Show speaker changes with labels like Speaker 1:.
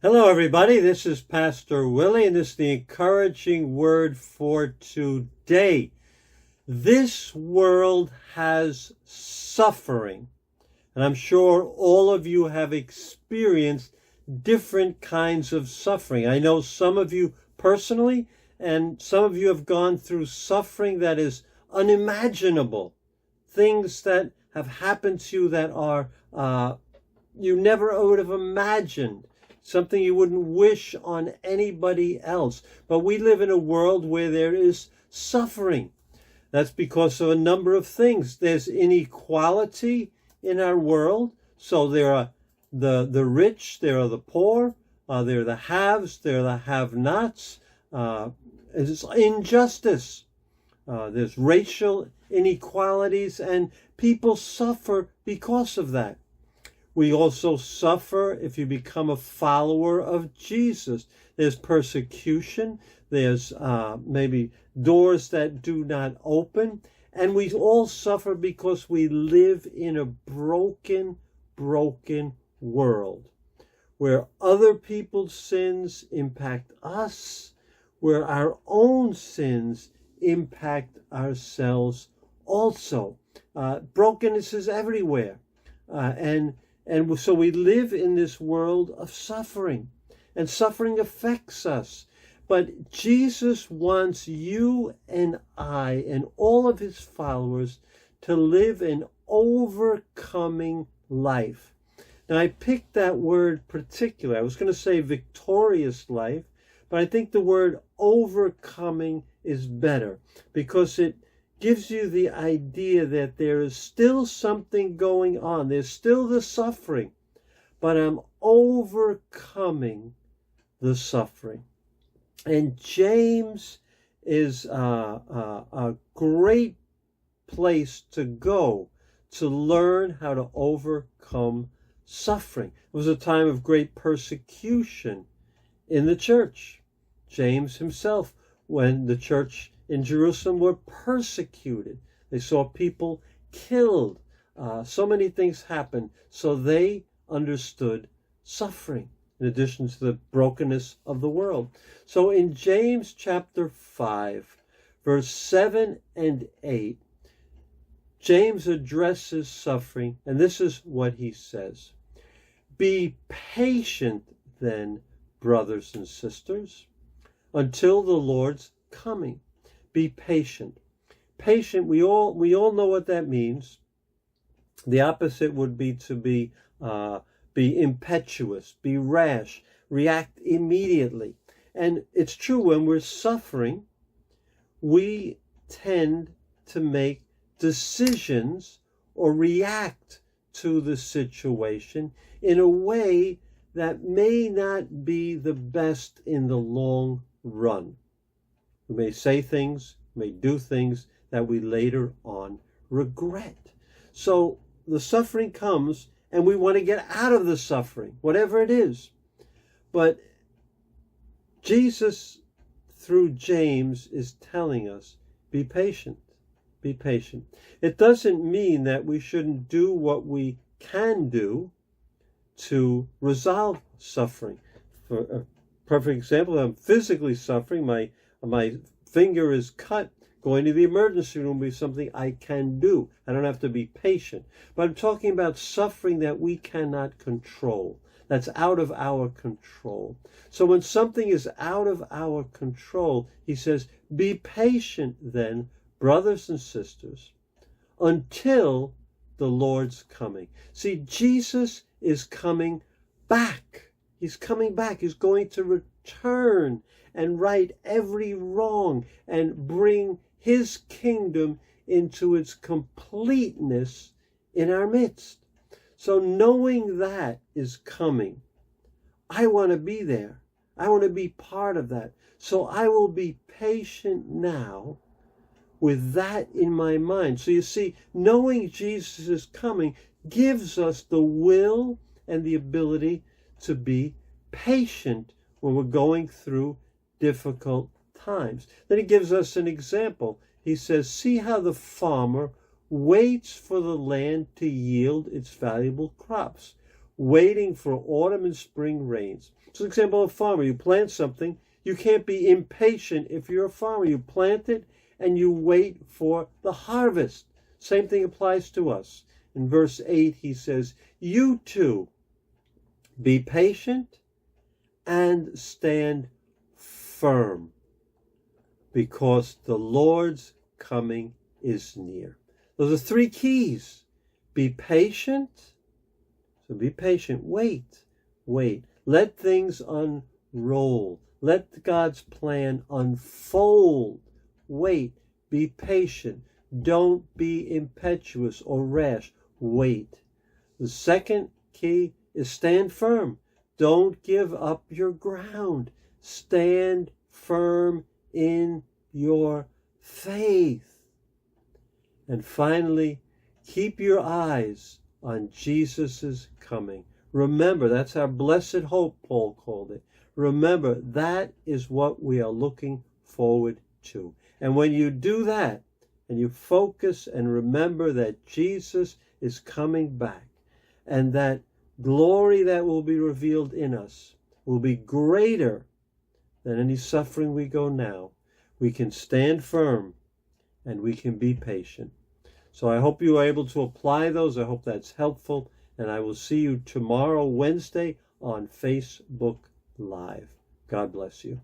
Speaker 1: Hello, everybody. This is Pastor Willie, and this is the encouraging word for today. This world has suffering, and I'm sure all of you have experienced different kinds of suffering. I know some of you personally, and some of you have gone through suffering that is unimaginable. Things that have happened to you that are you never would have imagined. Something you wouldn't wish on anybody else. But we live in a world where there is suffering. That's because of a number of things. There's inequality in our world. So there are the rich, there are the poor, there are the haves, there are the have-nots. There's injustice. There's racial inequalities, and people suffer because of that. We also suffer if you become a follower of Jesus. There's persecution. There's maybe doors that do not open. And we all suffer because we live in a broken world where other people's sins impact us, where our own sins impact ourselves also. Brokenness is everywhere. And so we live in this world of suffering, and suffering affects us. But Jesus wants you and I and all of his followers to live an overcoming life. Now, I picked that word particular. I was going to say victorious life, but I think the word overcoming is better because it gives you the idea that there is still something going on. There's still the suffering, but I'm overcoming the suffering. And James is a great place to go to learn how to overcome suffering. It was a time of great persecution in the church. James himself, when the church in Jerusalem were persecuted. They saw people killed. So many things happened. So they understood suffering in addition to the brokenness of the world. So in James chapter 5, verse 7 and 8, James addresses suffering, and this is what he says. Be patient then, brothers and sisters, until the Lord's coming. Be patient. Patient, we all know what that means. The opposite would be to be impetuous, be rash, react immediately. And it's true, when we're suffering, we tend to make decisions or react to the situation in a way that may not be the best in the long run. We may say things, may do things that we later on regret. So the suffering comes, and we want to get out of the suffering, whatever it is. But Jesus, through James, is telling us, be patient, be patient. It doesn't mean that we shouldn't do what we can do to resolve suffering. For a perfect example, I'm physically suffering. My finger is cut. Going to the emergency room will be something I can do. I don't have to be patient. But I'm talking about suffering that we cannot control. That's out of our control. So when something is out of our control, he says, be patient then, brothers and sisters, until the Lord's coming. See, Jesus is coming back. He's coming back. He's going to return and right every wrong and bring his kingdom into its completeness in our midst. So knowing that is coming, I want to be there. I want to be part of that. So I will be patient now with that in my mind. So you see, knowing Jesus is coming gives us the will and the ability to be patient when we're going through difficult times. Then he gives us an example. He says, see how the farmer waits for the land to yield its valuable crops, waiting for autumn and spring rains. So, for example, a farmer, you plant something, you can't be impatient if you're a farmer. You plant it and you wait for the harvest. Same thing applies to us. In verse 8, he says, you too, be patient and stand firm, because the Lord's coming is near. Those are three keys. Be patient. So be patient. Wait. Let things unroll. Let God's plan unfold. Wait. Be patient. Don't be impetuous or rash. Wait. The second key is stand firm. Don't give up your ground. Stand firm in your faith. And finally, keep your eyes on Jesus' coming. Remember, that's our blessed hope, Paul called it. Remember, that is what we are looking forward to. And when you do that, and you focus and remember that Jesus is coming back, and that glory that will be revealed in us will be greater than any suffering we go now, we can stand firm and we can be patient. So I hope you are able to apply those. I hope that's helpful. And I will see you tomorrow, Wednesday, on Facebook Live. God bless you.